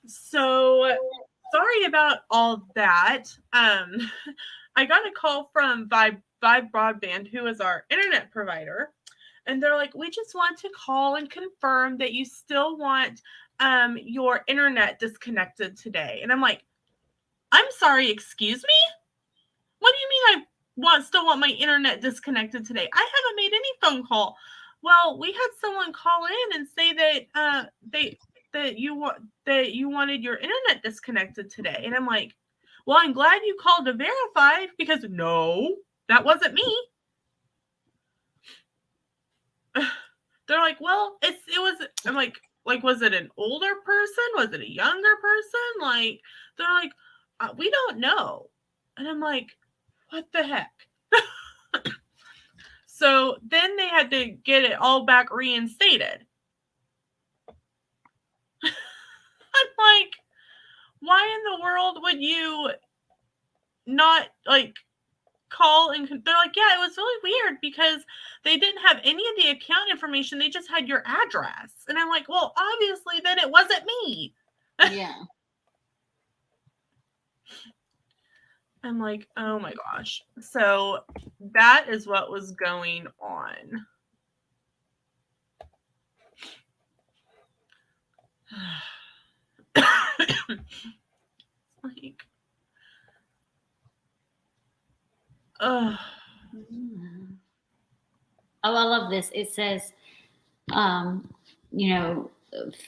So sorry about all that. I got a call from Vibe Broadband, who is our internet provider, and they're like, "We just want to call and confirm that you still want your internet disconnected today." And I'm like, "I'm sorry, excuse me? What do you mean still want my internet disconnected today? I haven't made any phone call." Well, we had someone call in and say that that you wanted your internet disconnected today. And I'm like, "Well, I'm glad you called to verify, because no, that wasn't me." They're like, "Well, it was." I'm like, was it an older person? Was it a younger person? Like, they're like, "We don't know." And I'm like, "What the heck?" So then they had to get it all back reinstated. I'm like, why in the world would you not call? And they're like, "Yeah, it was really weird because they didn't have any of the account information. They just had your address." And I'm like, "Well, obviously then it wasn't me." Yeah. I'm like, oh my gosh. So that is what was going on. Like, Oh, I love this. It says, you know,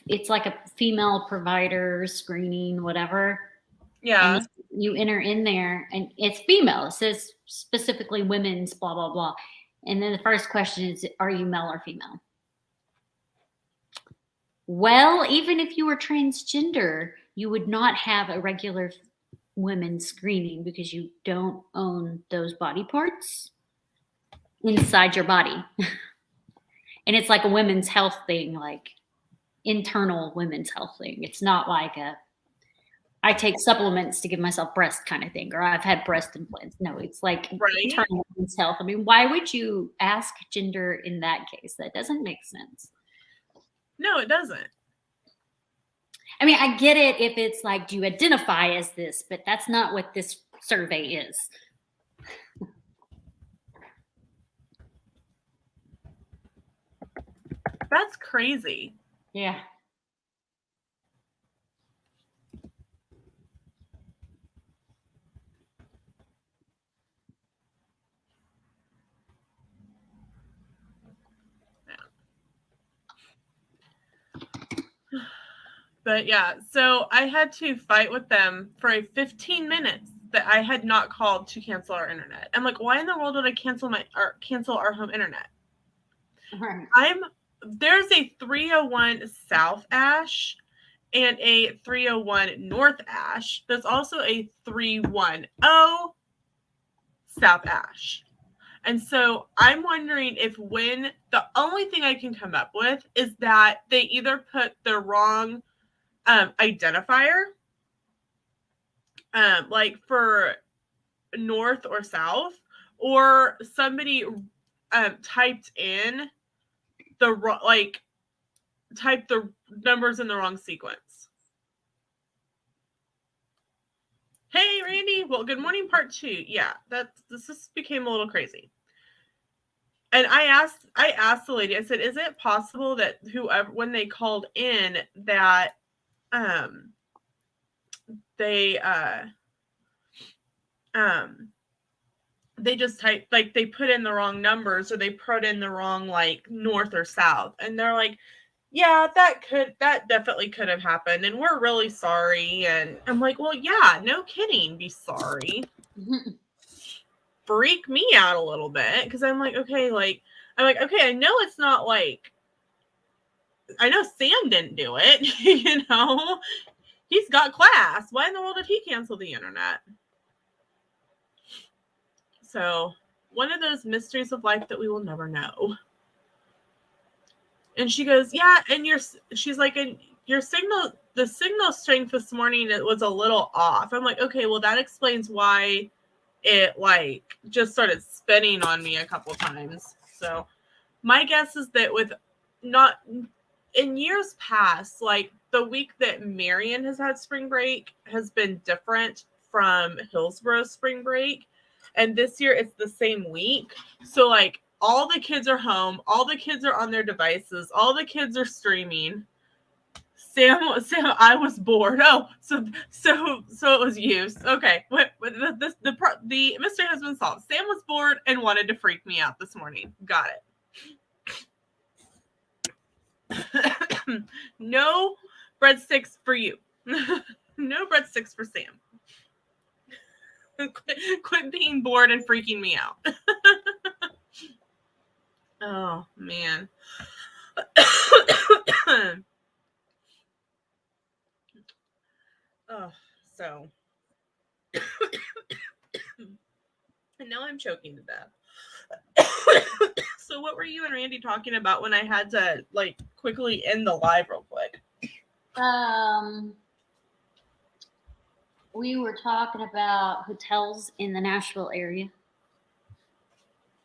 it's like a female provider screening, whatever. yeah. And you enter in there, and it's female. It says specifically women's, blah, blah, blah. And then the first question is, are you male or female? Well, even if you were transgender, you would not have a regular women's screening because you don't own those body parts inside your body. And it's like a women's health thing, like internal women's health thing. It's not like I take supplements to give myself breast kind of thing, or I've had breast implants. No, it's like internal women's health. I mean, why would you ask gender in that case? That doesn't make sense. No, it doesn't. I mean, I get it if it's like, do you identify as this? But that's not what this survey is. That's crazy. Yeah. But yeah, so I had to fight with them for 15 minutes that I had not called to cancel our internet. I'm like, why in the world would I cancel our home internet? Right. There's a 301 South Ash and a 301 North Ash. There's also a 310 South Ash. And so I'm wondering if the only thing I can come up with is that they either put the wrong identifier, like for north or south, or somebody typed the numbers in the wrong sequence. Hey, Randy. Well, good morning, part 2. Yeah, this became a little crazy. And I asked the lady, I said, "Is it possible that whoever, when they called in, that they just typed, like, they put in the wrong numbers, or they put in the wrong, like, north or south?" And they're like, "Yeah, that definitely could have happened, and we're really sorry." And I'm like, "Well, yeah, no kidding, be sorry." Freak me out a little bit, because I'm like, okay, I know it's not like, I know Sam didn't do it. He's got class. Why in the world did he cancel the internet? So, one of those mysteries of life that we will never know. And she goes, "Yeah," and she's like, "And the signal strength this morning, it was a little off." I'm like, "Okay, well, that explains why it just started spinning on me a couple times." So my guess is that with not in years past, like the week that Marion has had spring break has been different from Hillsborough spring break. And this year it's the same week. So like all the kids are home, all the kids are on their devices, all the kids are streaming. Sam, I was bored. Oh, so it was you. Okay, the mystery has been solved. Sam was bored and wanted to freak me out this morning. Got it. No breadsticks for you. No breadsticks for Sam. Quit being bored and freaking me out. Oh man. Oh, so. And now I'm choking to death. So what were you and Randy talking about when I had to like quickly end the live real quick? We were talking about hotels in the Nashville area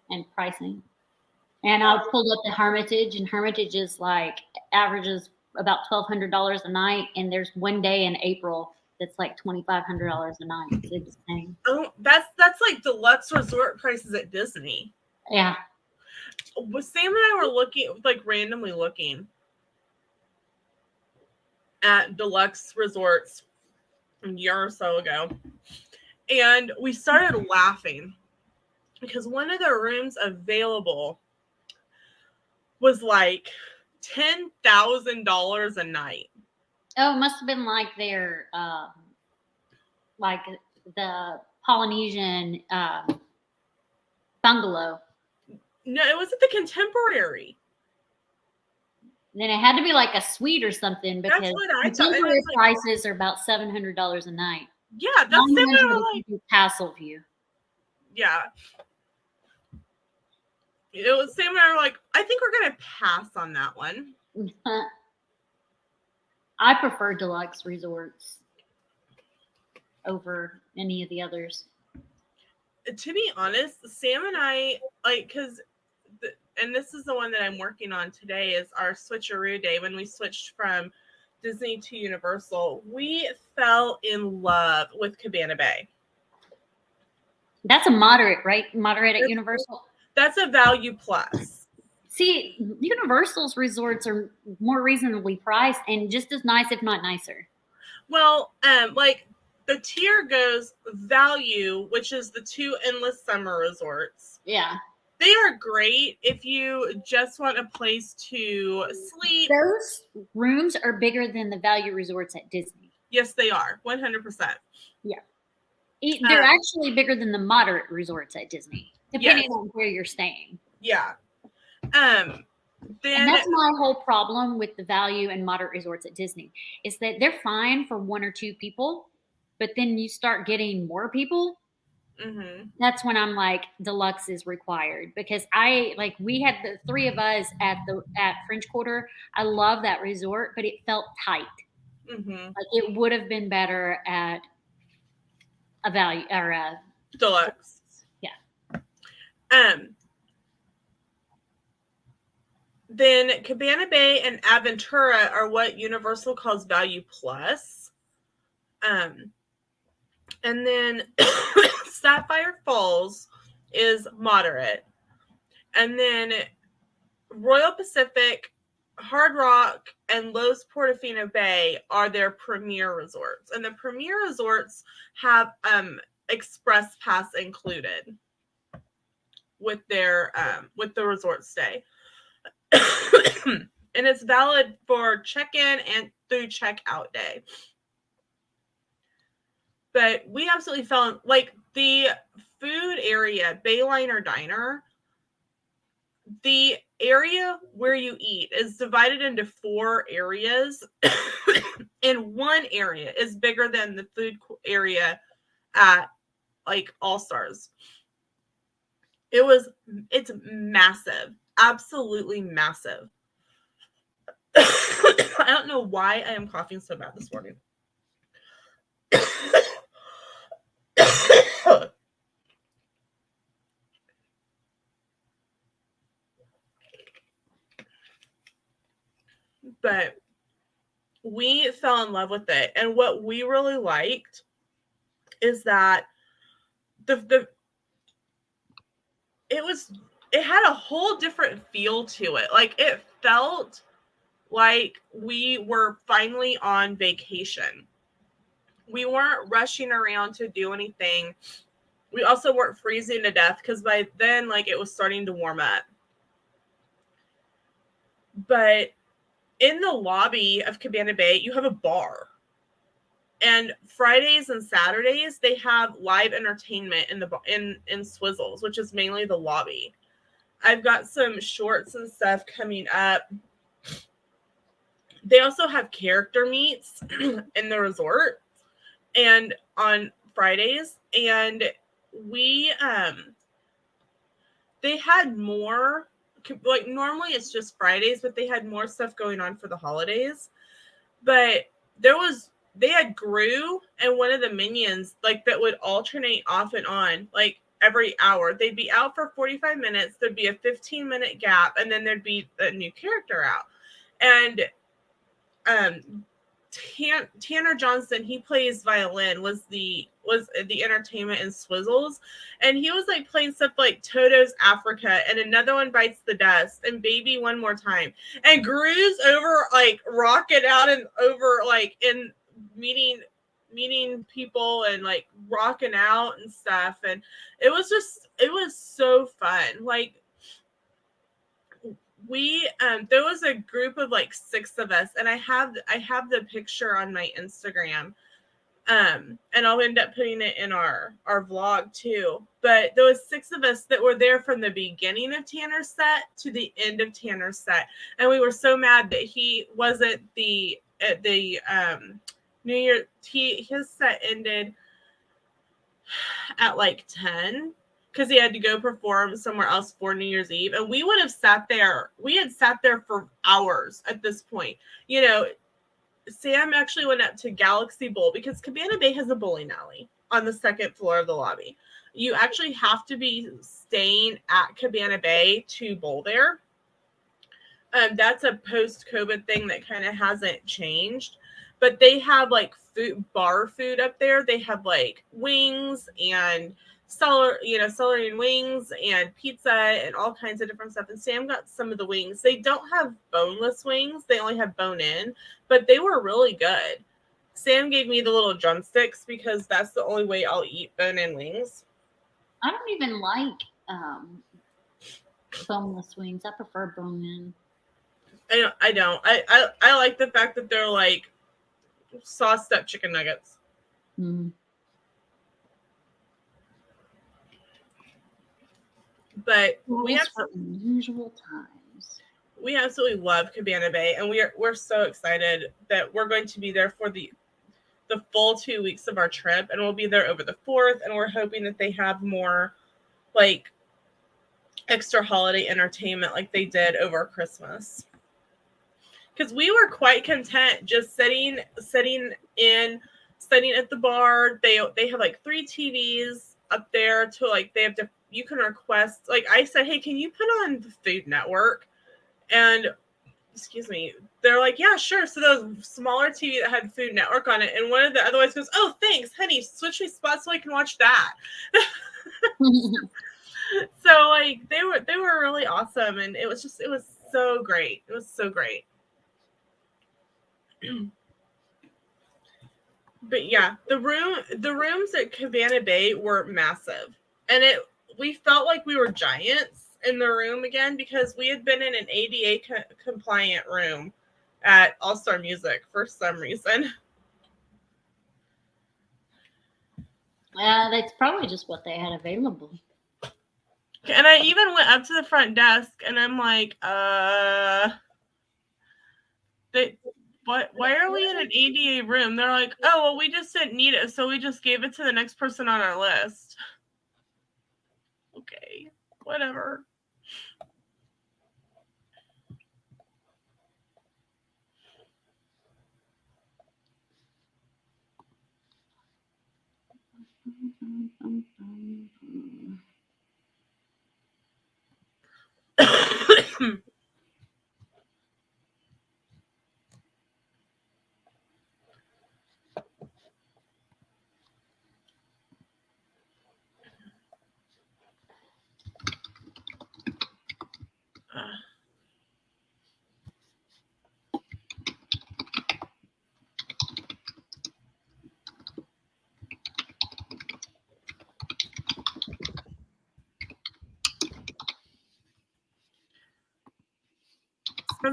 and pricing. And I pulled up the Hermitage, and Hermitage is like averages about $1,200 a night, and there's one day in April that's like $2,500 a night. It's insane. Oh, that's like deluxe resort prices at Disney. Yeah. Sam and I were looking, like randomly looking at deluxe resorts a year or so ago, and we started laughing because one of the rooms available was like $10,000 a night. Oh, it must have been like their like the Polynesian bungalow. No, it was at the Contemporary. Then it had to be like a suite or something because That's what I thought. contemporary prices are about $700 a night. Yeah, that's similar. Like Castle View. Yeah, it was similar. Like I think we're gonna pass on that one. I prefer deluxe resorts over any of the others. To be honest, Sam and I like because. And this is the one that I'm working on today is our switcheroo day when we switched from Disney to Universal. We fell in love with Cabana Bay. That's a moderate, right? Moderate at Universal. That's a value plus. See, Universal's resorts are more reasonably priced and just as nice, if not nicer. Well, like the tier goes value, which is the 2 endless summer resorts. Yeah. They are great if you just want a place to sleep. Those rooms are bigger than the value resorts at Disney. Yes, they are. 100%. Yeah. They're actually bigger than the moderate resorts at Disney, depending on where you're staying. Yeah. And that's my whole problem with the value and moderate resorts at Disney is that they're fine for 1 or 2 people, but then you start getting more people. Mm-hmm. That's when I'm like, deluxe is required because we had the 3 of us at French Quarter. I love that resort, but it felt tight. Mm-hmm. Like it would have been better at a value or a deluxe. Yeah. Then Cabana Bay and Aventura are what Universal calls value plus. And then Sapphire Falls is moderate. And then Royal Pacific, Hard Rock, and Lowe's Portofino Bay are their premier resorts. And the premier resorts have express pass included with their with the resort stay. And it's valid for check-in and through check-out day. But we absolutely fell in, like the food area, Bayliner Diner, the area where you eat is divided into 4 areas. And one area is bigger than the food area at like All Stars. It's massive, absolutely massive. I don't know why I am coughing so bad this morning. But we fell in love with it. And what we really liked is that the it had a whole different feel to it. Like it felt like we were finally on vacation. We weren't rushing around to do anything. We also weren't freezing to death because by then, like, it was starting to warm up. But in the lobby of Cabana Bay, you have a bar. And Fridays and Saturdays, they have live entertainment in Swizzles, which is mainly the lobby. I've got some shorts and stuff coming up. They also have character meets in the resort and on Fridays. And we they had more, like, normally it's just Fridays, but they had more stuff going on for the holidays. But they had Gru and one of the minions, like, that would alternate off and on, like, every hour. They'd be out for 45 minutes, there'd be a 15-minute gap, and then there'd be a new character out. And Tanner Johnson, he plays violin, was the entertainment in Swizzles, and he was like playing stuff like Toto's Africa and Another One Bites the Dust and Baby One More Time, and Gru's over like rocking out and over like in meeting people and like rocking out and stuff, and it was so fun. Like, we there was a group of like 6 of us, and I have the picture on my Instagram, and I'll end up putting it in our vlog too. But there was 6 of us that were there from the beginning of Tanner's set to the end of Tanner's set, and we were so mad that he wasn't at the New Year. His set ended at like 10 because he had to go perform somewhere else for New Year's Eve. And we would have sat there. We had sat there for hours at this point. You know, Sam actually went up to Galaxy Bowl because Cabana Bay has a bowling alley on the 2nd floor of the lobby. You actually have to be staying at Cabana Bay to bowl there. That's a post-COVID thing that kind of hasn't changed. But they have like bar food up there. They have like wings and celery and wings and pizza and all kinds of different stuff. And Sam got some of the wings. They don't have boneless wings. They only have bone-in, but they were really good. Sam gave me the little drumsticks because that's the only way I'll eat bone-in wings. I don't even like boneless wings. I prefer bone-in. I don't. I like the fact that they're like sauced up chicken nuggets. Mm. But we have unusual times. We absolutely love Cabana Bay, and we're so excited that we're going to be there for the full 2 weeks of our trip, and we'll be there over the 4th, and we're hoping that they have more like extra holiday entertainment like they did over Christmas. Because we were quite content just sitting at the bar. They have like 3 TVs up there to like you can request, like I said, hey, can you put on the Food Network? And excuse me, they're like, yeah, sure. So the smaller TV that had Food Network on it, and one of the other ones goes, oh, thanks, honey, switch me spots so I can watch that. So like they were really awesome, and it was so great. It was so great. But yeah, the rooms at Cabana Bay were massive, and we felt like we were giants in the room again because we had been in an ADA compliant room at All Star Music for some reason. That's probably just what they had available. And I even went up to the front desk and I'm like, why are we in an ADA room? They're like, oh, well, we just didn't need it, so we just gave it to the next person on our list. Okay, whatever.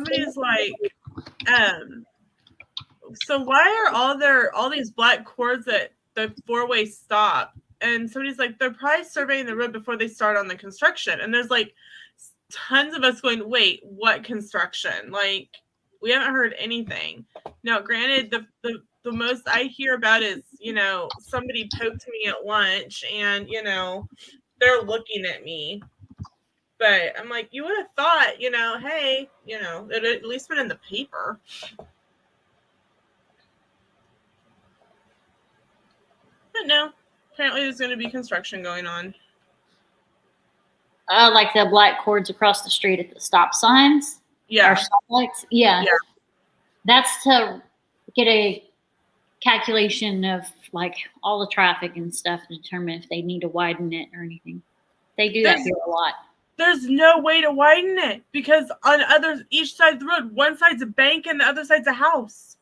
somebody's like, so why are all these black cords at the four-way stop? And somebody's like, they're probably surveying the road before they start on the construction. And there's like tons of us going, wait, what construction? Like, we haven't heard anything. Now, granted, the most I hear about is, somebody poked me at lunch and, they're looking at me. But I'm like, you would have thought, hey, it at least been in the paper. But no, apparently there's going to be construction going on. Like the black cords across the street at the stop signs? Yeah. Or stoplights? Yeah. That's to get a calculation of like all the traffic and stuff to determine if they need to widen it or anything. They do that here a lot. There's no way to widen it because on each side of the road, one side's a bank and the other side's a house.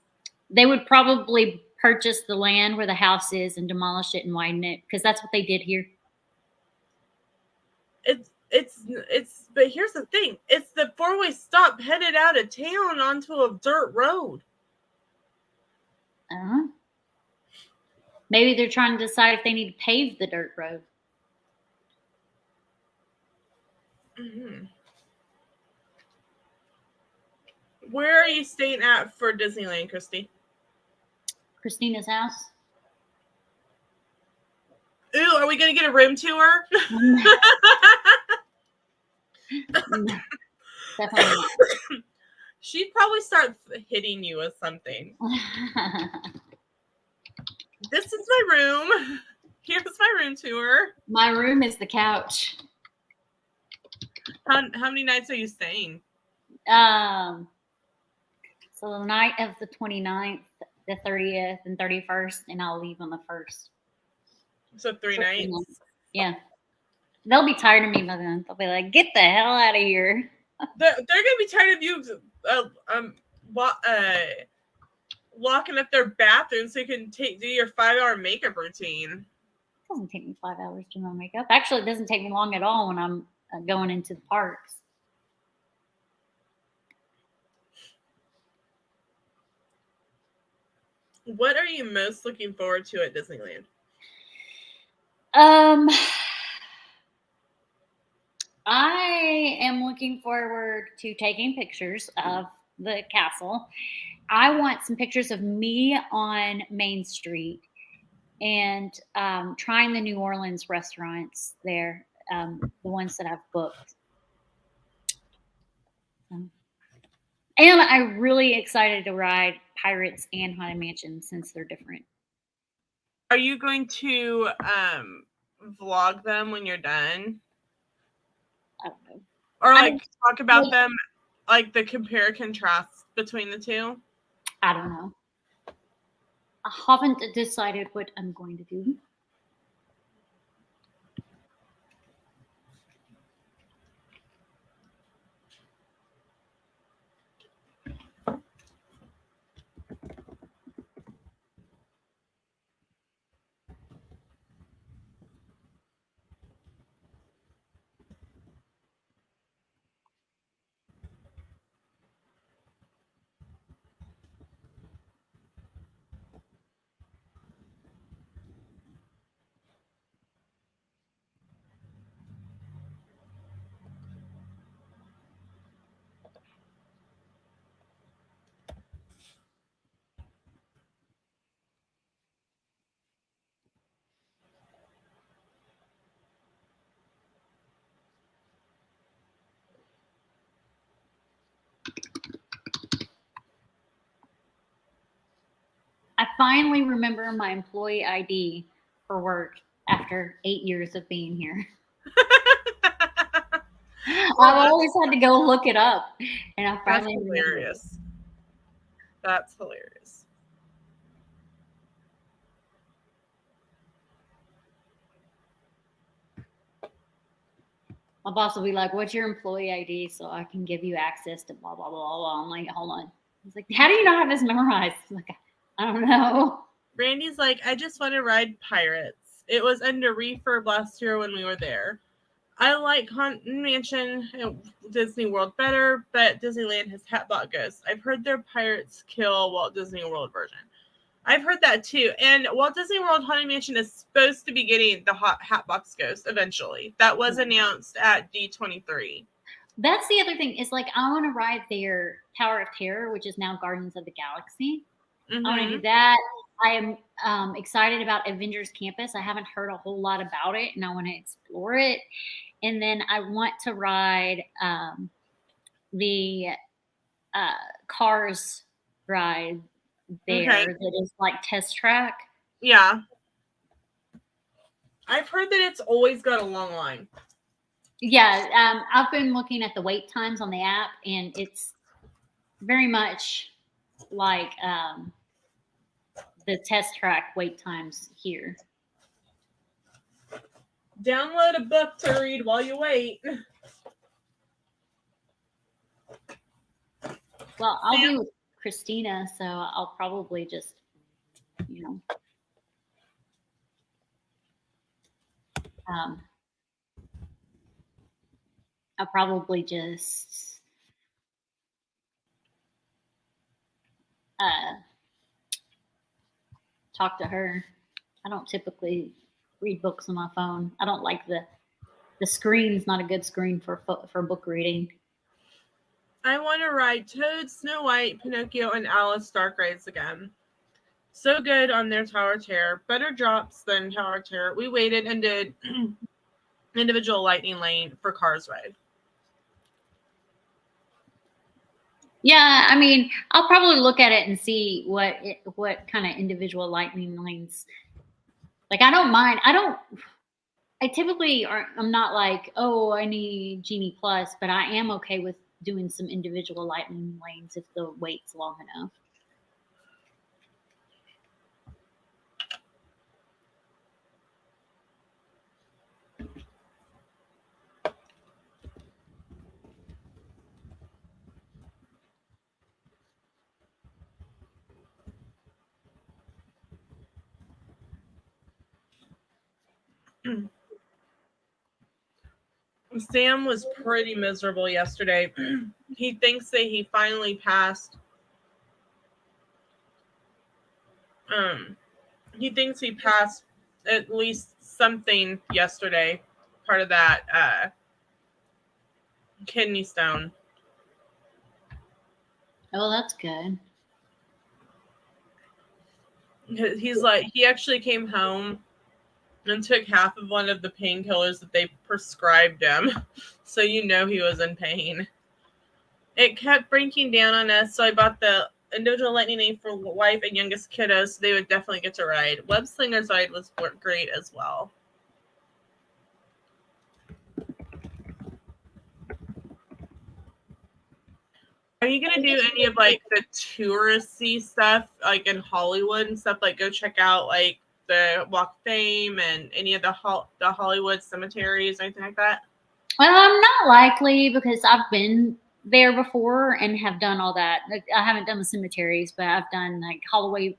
They would probably purchase the land where the house is and demolish it and widen it because that's what they did here. But here's the thing. It's the four-way stop headed out of town onto a dirt road. Maybe they're trying to decide if they need to pave the dirt road. Mm-hmm. Where are you staying at for Disneyland, Christy? Christina's house. Ooh, are we going to get a room tour? No, definitely not. She'd probably start hitting you with something. This is my room. Here's my room tour. My room is the couch. How many nights are you staying? So the night of the 29th, the 30th, and 31st, and I'll leave on the 1st. So 3 nights? Yeah. They'll be tired of me by then. They'll be like, get the hell out of here. They're going to be tired of you locking up their bathroom so you can do your 5-hour makeup routine. It doesn't take me 5 hours to do my makeup. Actually, it doesn't take me long at all when I'm going into the parks. What are you most looking forward to at Disneyland? I am looking forward to taking pictures of the castle. I want some pictures of me on Main Street and trying the New Orleans restaurants there, the ones that I've booked. And I'm really excited to ride Pirates and Haunted Mansion since they're different. Are you going to vlog them when you're done? I don't know. Or talk about them, like the compare contrast between the two? I don't know. I haven't decided what I'm going to do. I finally remember my employee ID for work after 8 years of being here. I've always had to go look it up, and I finally That's hilarious. That's hilarious. My boss will be like, "What's your employee ID so I can give you access to blah blah blah blah?" I'm like, "Hold on." He's like, "How do you not have this memorized?" I'm like, I don't know. Randy's like, I just want to ride Pirates. It was under refurb last year when we were there. I like Haunted Mansion and Disney World better, but Disneyland has Hatbox Ghosts. I've heard their Pirates Kill Walt Disney World version. I've heard that too. And Walt Disney World Haunted Mansion is supposed to be getting the Hatbox Ghost eventually. That was announced at D23. That's the other thing is like I want to ride their Tower of Terror, which is now Guardians of the Galaxy. Mm-hmm. I want to do that. I am excited about Avengers Campus. I haven't heard a whole lot about it, and I want to explore it. And then I want to ride the Cars ride there that is like test track. Yeah. I've heard that it's always got a long line. Yeah, I've been looking at the wait times on the app, and it's very much like the test track wait times here. Download a book to read while you wait. Well, I'll be with Christina, so I'll probably just, I'll probably just talk to her. I don't typically read books on my phone. I don't like the screen's not a good screen for book reading. I want to ride Toad, Snow White, Pinocchio, and Alice Dark Rides again. So good on their Tower Terror. Better drops than Tower Terror. We waited and did individual lightning lane for Cars ride. Yeah, I mean, I'll probably look at it and see what kind of individual lightning lanes. Like, I don't mind. I typically I'm not like, oh, I need Genie Plus, but I am okay with doing some individual lightning lanes if the wait's long enough. Sam was pretty miserable yesterday. He thinks that he finally passed. He thinks he passed at least something yesterday. Part of that kidney stone. Oh, that's good. He's like, he actually came home and took half of one of the painkillers that they prescribed him. So you know he was in pain. It kept breaking down on us, so I bought the individual lightning lane for wife and youngest kiddos, so they would definitely get to ride. Web Slinger's ride was great as well. Are you gonna do any of like the touristy stuff, like in Hollywood and stuff? Like go check out like the Walk of Fame and any of the Hollywood cemeteries, anything like that? Not likely because I've been there before and have done all that. I haven't done the cemeteries, but I've done like Holloway,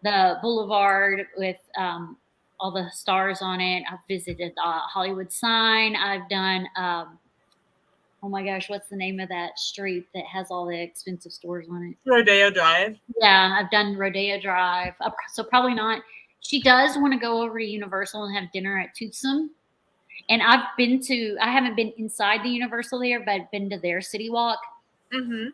the Boulevard with all the stars on it. I've visited Hollywood Sign. I've done, oh my gosh, what's the name of that street that has all the expensive stores on it? Rodeo Drive. Yeah, I've done Rodeo Drive. So probably not. She does want to go over to Universal and have dinner at Toothsome. And I haven't been inside the Universal there, but I've been to their City Walk. Mm-hmm.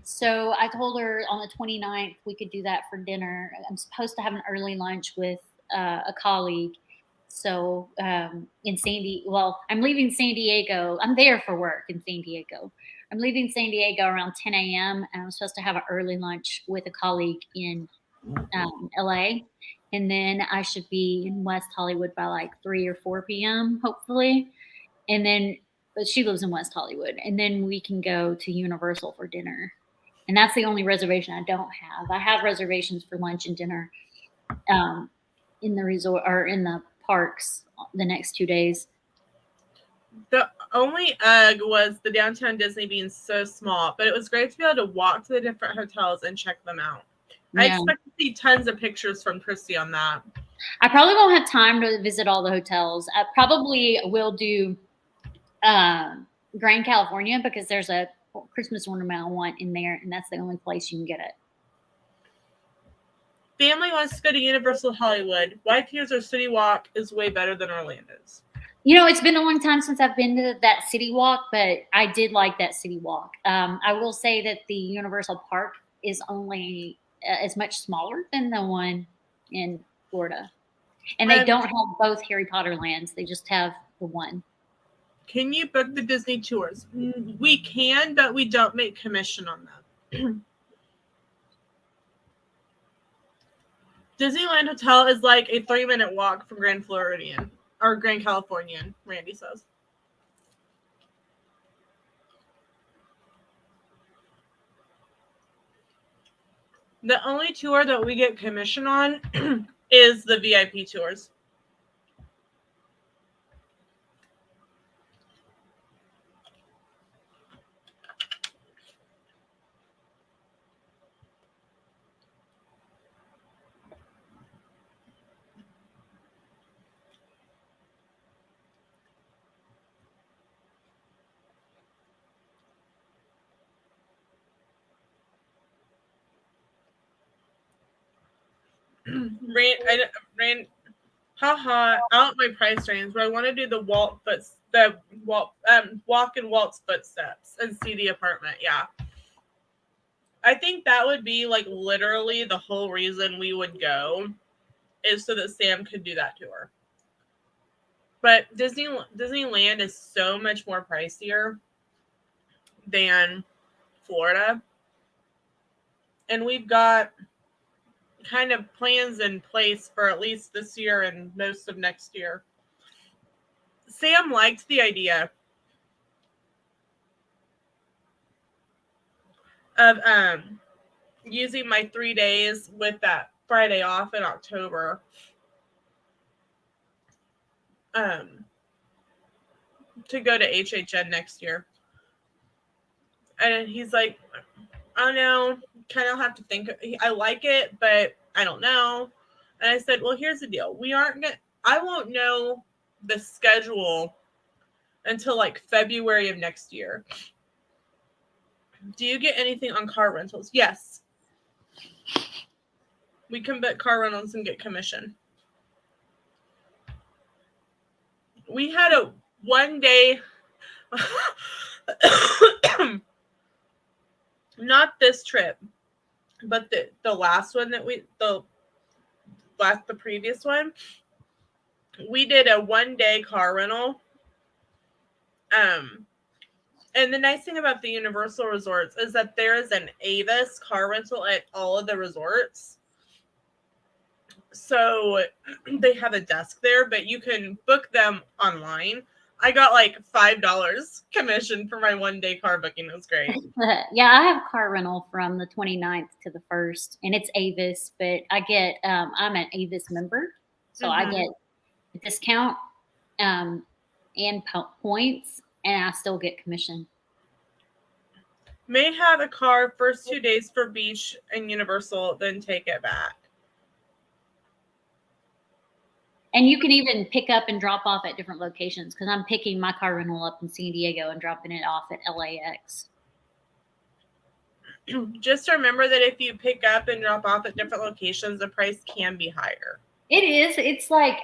So I told her on the 29th we could do that for dinner. I'm supposed to have an early lunch with a colleague. So I'm leaving San Diego. I'm there for work in San Diego. I'm leaving San Diego around 10 a.m. and I'm supposed to have an early lunch with a colleague in LA. And then I should be in West Hollywood by like 3 or 4 p.m., hopefully. And then, but she lives in West Hollywood. And then we can go to Universal for dinner. And that's the only reservation I don't have. I have reservations for lunch and dinner in the resort or in the parks the next 2 days. The only was the downtown Disney being so small, but it was great to be able to walk to the different hotels and check them out. Yeah. I expect to see tons of pictures from Christy on that. I probably won't have time to visit all the hotels. I probably will do Grand California because there's a Christmas ornament I want in there, and that's the only place you can get it. Family wants to go to Universal Hollywood. Wife hears our city walk is way better than Orlando's. You know, it's been a long time since I've been to that city walk, but I did like that city walk. I will say that the Universal Park is only is much smaller than the one in Florida. And they don't have both Harry Potter lands. They just have the one. Can you book the Disney tours? We can, but we don't make commission on them. Disneyland Hotel is like a 3-minute walk from Grand Floridian or Grand Californian, Randy says. The only tour that we get commission on is the VIP tours. I don't my price range, but I want to do the walk and waltz footsteps and see the apartment. Yeah, I think that would be like literally the whole reason we would go, is so that Sam could do that tour. But Disneyland is so much more pricier than Florida, and we've got kind of plans in place for at least this year and most of next year. Sam liked the idea of using my 3 days with that Friday off in October to go to HHN next year. And he's like, I don't know, kind of have to think. I like it, but I don't know. And I said, well, here's the deal. I won't know the schedule until like February of next year. Do you get anything on car rentals? Yes. We can book car rentals and get commission. We had a 1 day, not this trip, but the last one the previous one, we did a 1 day car rental. And the nice thing about the Universal resorts is that there is an Avis car rental at all of the resorts. So they have a desk there, but you can book them online. I got like $5 commission for my 1 day car booking. It was great. Yeah, I have car rental from the 29th to the 1st, and it's Avis, but I get, I'm an Avis member, so I get a discount and points, and I still get commission. May have a car first 2 days for beach and Universal, then take it back. And you can even pick up and drop off at different locations, because I'm picking my car rental up in San Diego and dropping it off at LAX. Just remember that if you pick up and drop off at different locations, the price can be higher. It is. It's like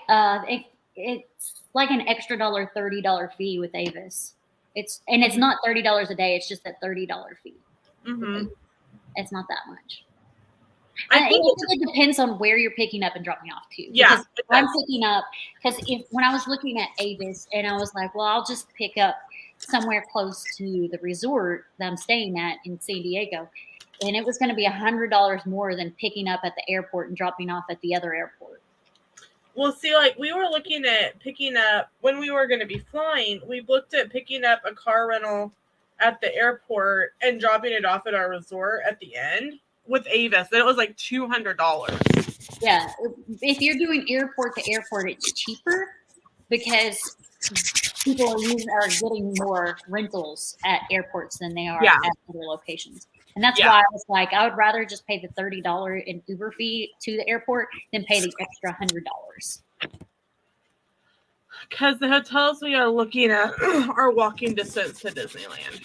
it's like an extra $30 fee with Avis. It's not $30 a day. It's just that $30 fee. Mm-hmm. It's not that much. I think it depends on where you're picking up and dropping off too. Yeah, I'm picking up because when I was looking at Avis and I was like, well, I'll just pick up somewhere close to the resort that I'm staying at in San Diego, and it was going to be $100 more than picking up at the airport and dropping off at the other airport. Well, see, like we were looking at picking up when we were going to be flying. We looked at picking up a car rental at the airport and dropping it off at our resort at the end with Avis, and it was like $200. Yeah, if you're doing airport to airport, it's cheaper because people are getting more rentals at airports than they are at other locations. And that's Yeah. why I was like, I would rather just pay the $30 in Uber fee to the airport than pay the extra $100. Because the hotels we are looking at are walking distance to Disneyland.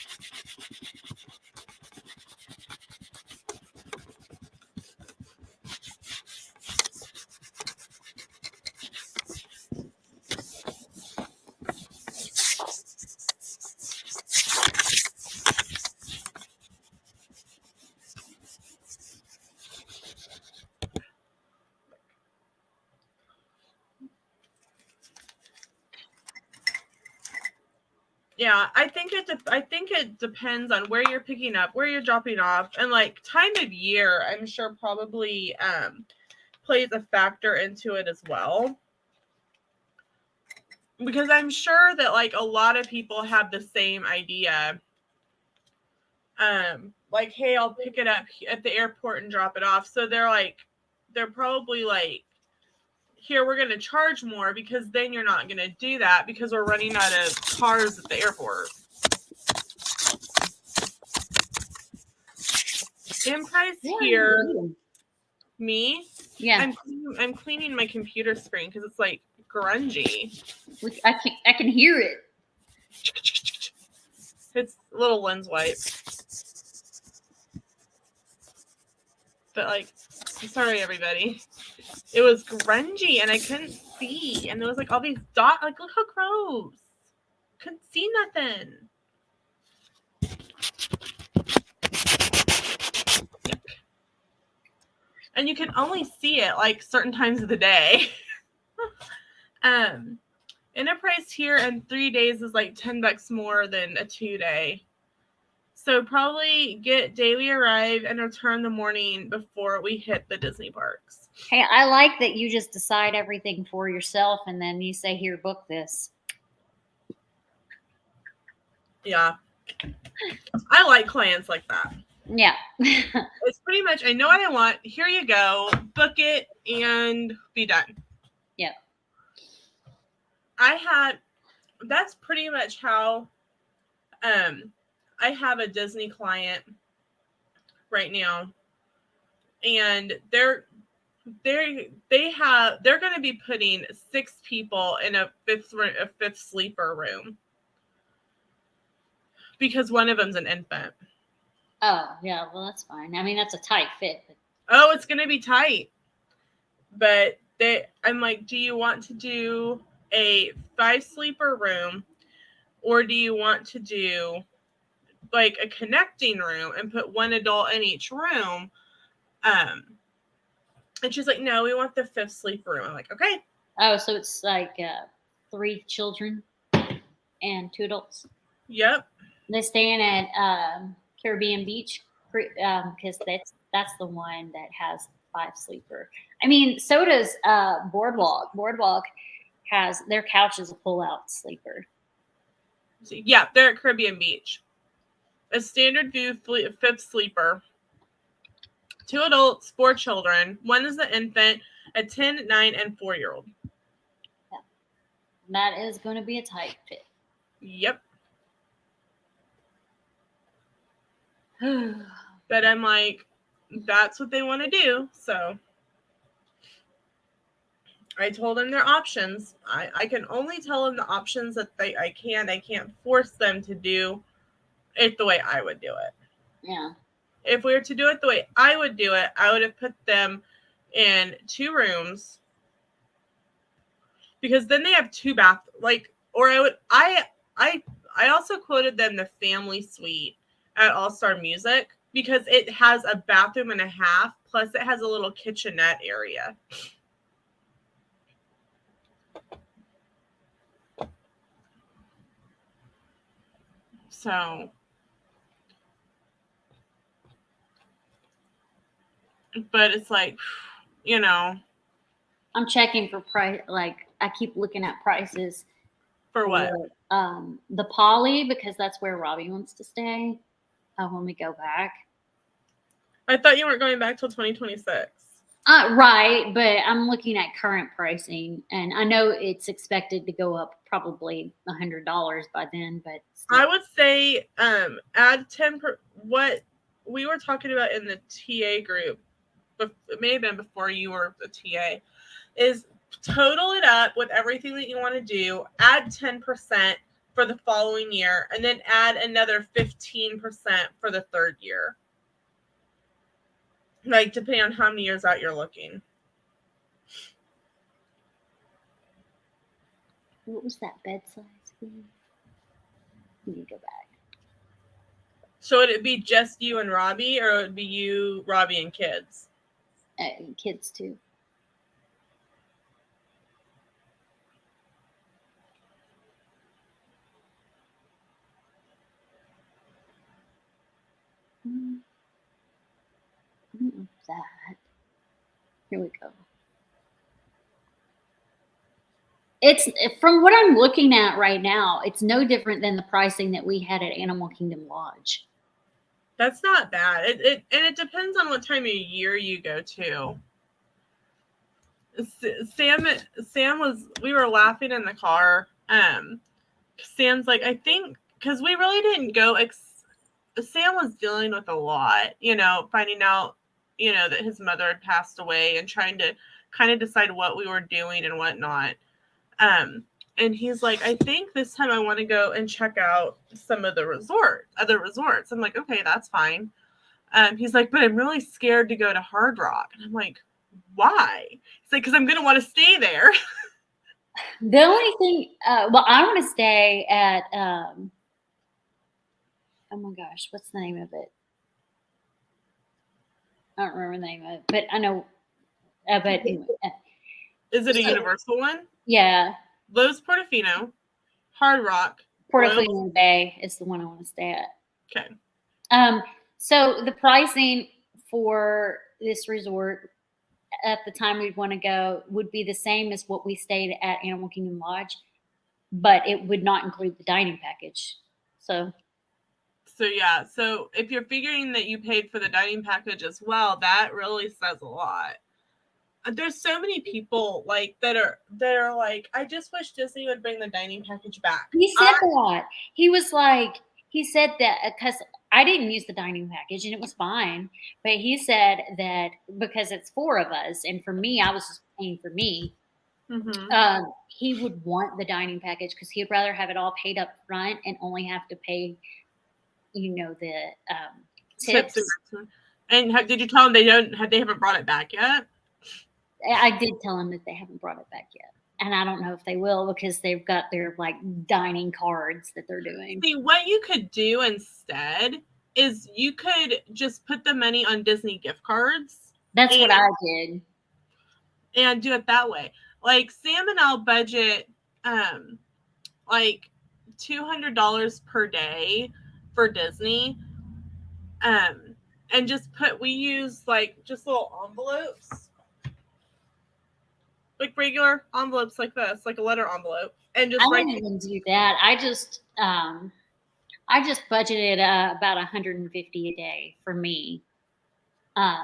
Yeah, I think it depends on where you're picking up, where you're dropping off, and like time of year. I'm sure probably plays a factor into it as well. Because I'm sure that like a lot of people have the same idea. Like, hey, I'll pick it up at the airport and drop it off. So they're probably like, here, we're going to charge more because then you're not going to do that because we're running out of cars at the airport. In price here, me? Yeah. I'm cleaning my computer screen because it's like grungy. I can hear it. It's a little lens wipe. But like, I'm sorry everybody. It was grungy and I couldn't see. And there was like all these dots. Like, look how gross. Couldn't see nothing. Yuck. And you can only see it like certain times of the day. Enterprise here in 3 days is like $10 more than a 2-day. So probably get daily arrive and return the morning before we hit the Disney parks. Hey, I like that you just decide everything for yourself and then you say, here, book this. Yeah. I like clients like that. Yeah. It's pretty much, I know what I want. Here you go. Book it and be done. Yeah. That's pretty much how I have a Disney client right now. And they're going to be putting 6 people in a fifth sleeper room because one of them's an infant. Oh, yeah. Well, that's fine. I mean, that's a tight fit. Oh, it's going to be tight. But I'm like, do you want to do a 5 sleeper room or do you want to do like a connecting room and put one adult in each room? And she's like, no, we want the 5th sleeper room. I'm like, okay. Oh, so it's like 3 children and 2 adults. Yep. They're staying at Caribbean Beach because that's the one that has 5 sleeper. I mean, so does Boardwalk. Boardwalk has their couch is a pull-out sleeper. Yeah, they're at Caribbean Beach. A standard view 5th sleeper. 2 adults, 4 children. One is the infant, a 10, 9, and 4-year-old. Yeah. That is going to be a tight fit. Yep. But I'm like, that's what they want to do. So I told them their options. I can only tell them the options that I can't force them to do it the way I would do it. Yeah. If we were to do it the way I would do it, I would have put them in 2 rooms because then they have 2 bath. Like, or I also quoted them the family suite at All Star Music because it has a bathroom and a half, plus it has a little kitchenette area. So, but it's like, you know. I'm checking for price. Like, I keep looking at prices. For what? The Poly, because that's where Robbie wants to stay when we go back. I thought you weren't going back till 2026. Right, but I'm looking at current pricing, and I know it's expected to go up probably $100 by then. But still. I would say add 10. What we were talking about in the TA group, but it may have been before you were a TA, is total it up with everything that you want to do, add 10% for the following year, and then add another 15% for the third year. Like, depending on how many years out you're looking. What was that bed size again? Let me go back. So would it be just you and Robbie, or would it be you, Robbie, and kids? Kids too. That. Here we go. It's from what I'm looking at right now, it's no different than the pricing that we had at Animal Kingdom Lodge. That's not bad. And it depends on what time of year you go to. We were laughing in the car. Sam's like, I think, because we really didn't go, Sam was dealing with a lot, finding out, that his mother had passed away and trying to kind of decide what we were doing and whatnot. And he's like, I think this time I want to go and check out some of the other resorts. I'm like, okay, that's fine. He's like, but I'm really scared to go to Hard Rock. And I'm like, why? He's like, because I'm going to want to stay there. The only thing, I want to stay at, oh my gosh, what's the name of it? I don't remember the name of it, but I know, but anyway. Is it a Universal one? Yeah. Lowe's Portofino, Hard Rock. Portofino Bay is the one I want to stay at. Okay. So the pricing for this resort at the time we'd want to go would be the same as what we stayed at Animal Kingdom Lodge, but it would not include the dining package. So yeah. So if you're figuring that you paid for the dining package as well, that really says a lot. There's so many people that are like, I just wish Disney would bring the dining package back. He said that. He said that because I didn't use the dining package and it was fine. But he said that because it's 4 of us, and for me, I was just paying for me. Mm-hmm. He would want the dining package because he'd rather have it all paid up front and only have to pay, the tips. And did you tell them they haven't brought it back yet? I did tell him that they haven't brought it back yet. And I don't know if they will because they've got their dining cards that they're doing. See, what you could do instead is you could just put the money on Disney gift cards. That's what I did. And do it that way. Like Sam and I'll budget $200 per day for Disney. And we use just little envelopes. Like regular envelopes like this, like a letter envelope. And just I didn't even do that. I just budgeted about $150 a day for me.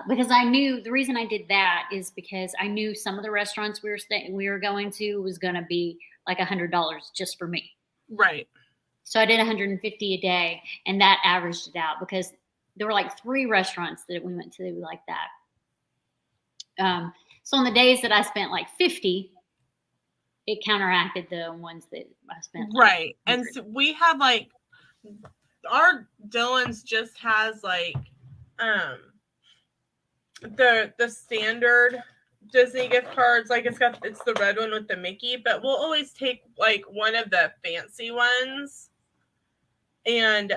Because I knew the reason I did that is because I knew some of the restaurants we were going to was going to be like $100 just for me. Right. So I did $150 a day, and that averaged it out because there were 3 restaurants that we went to like that. So on the days that I spent $50, it counteracted the ones that I spent. Right. And so we have our Dylan's just has the standard Disney gift cards. It's the red one with the Mickey, but we'll always take one of the fancy ones. And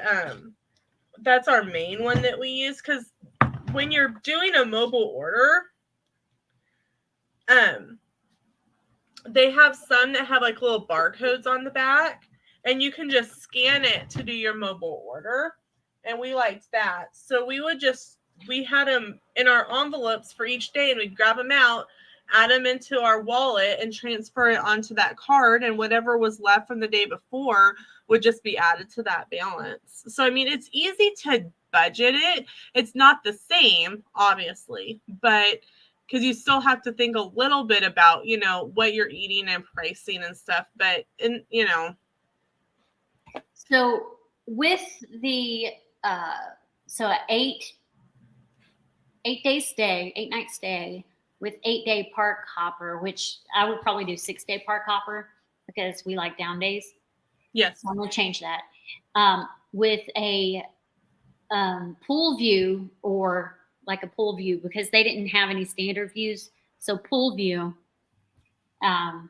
that's our main one that we use because when you're doing a mobile order, they have some that have little barcodes on the back, and you can just scan it to do your mobile order. And we liked that. So we had them in our envelopes for each day, and we'd grab them out, add them into our wallet, and transfer it onto that card. And whatever was left from the day before would just be added to that balance. So, I mean, it's easy to budget it. It's not the same, obviously, but because you still have to think a little bit about, what you're eating and pricing and stuff. But, So with the So an 8-day stay, 8-night stay with 8-day park hopper, which I would probably do 6-day park hopper because we like down days. Yes. So I'm going to change that. With a pool view, or like a pool view, because they didn't have any standard views. So pool view, park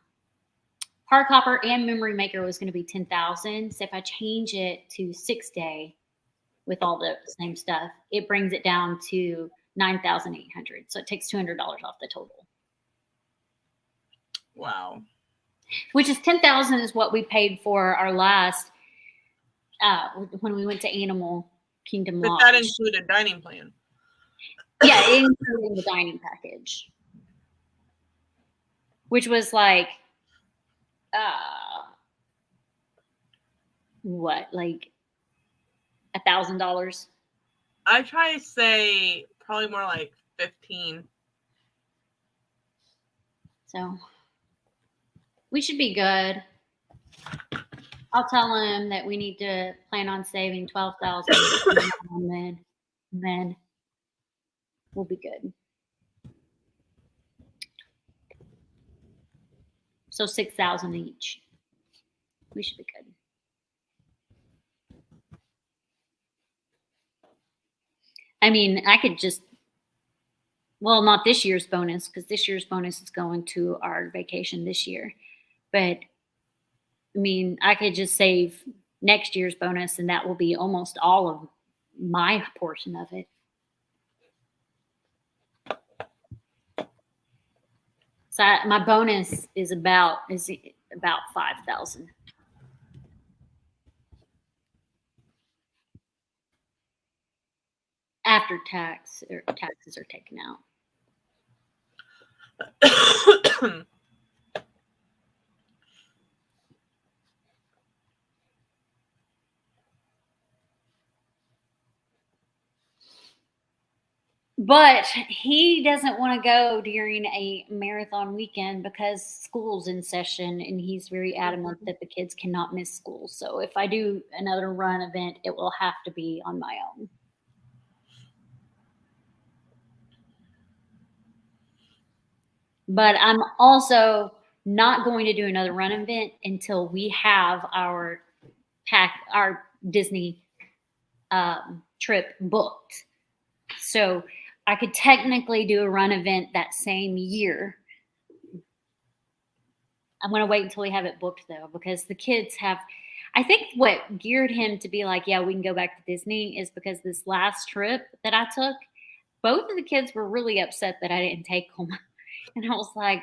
hopper and memory maker was going to be 10,000. So if I change it to 6-day with all the same stuff, it brings it down to 9,800. So it takes $200 off the total. Wow. Which is 10,000 is what we paid for our last when we went to Animal Kingdom But Lodge. that included dining plan. Yeah, it included the dining package, which was like what, like $1,000? I try to say probably more like 15. So we should be good. I'll tell him that we need to plan on saving 12,000, and then we'll be good. So 6,000 each. We should be good. I mean, I could just, well, not this year's bonus, because this year's bonus is going to our vacation this year. But I mean, I could just save next year's bonus, and that will be almost all of my portion of it. So my bonus is about 5,000. After taxes are taken out. But he doesn't want to go during a marathon weekend because school's in session, and he's very adamant that the kids cannot miss school. So if I do another run event, it will have to be on my own. But I'm also not going to do another run event until we have our Disney trip booked. So I could technically do a run event that same year. I'm going to wait until we have it booked, though, because the kids have, I think what geared him to be like, yeah, we can go back to Disney is because this last trip that I took, both of the kids were really upset that I didn't take them. And I was like,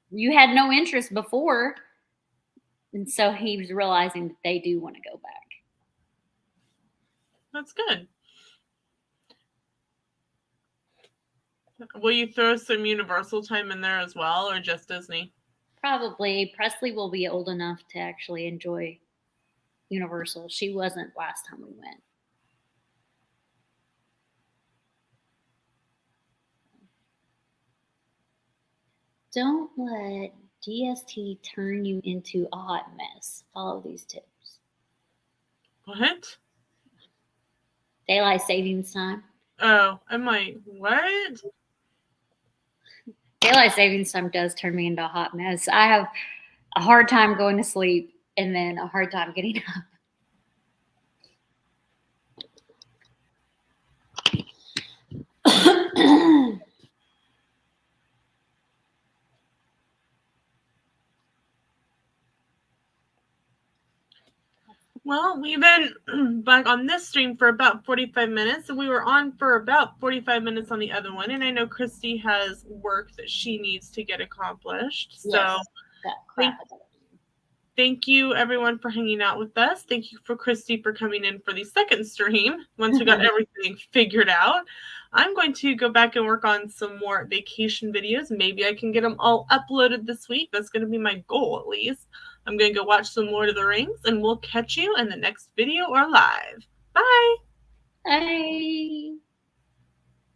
you had no interest before. And so he was realizing that they do want to go back. That's good. Will you throw some Universal time in there as well, or just Disney? Probably. Presley will be old enough to actually enjoy Universal. She wasn't last time we went. Don't let DST turn you into a hot mess. Follow these tips. What? Daylight savings time. Oh, I'm like, what? Daylight savings time does turn me into a hot mess. I have a hard time going to sleep and then a hard time getting up. Well, we've been back on this stream for about 45 minutes, and we were on for about 45 minutes on the other one. And I know Christy has work that she needs to get accomplished. Yes, so thank you, everyone, for hanging out with us. Thank you for Christy for coming in for the second stream once we got everything figured out. I'm going to go back and work on some more vacation videos. Maybe I can get them all uploaded this week. That's going to be my goal, at least. I'm going to go watch some Lord of the Rings, and we'll catch you in the next video or live. Bye. Bye.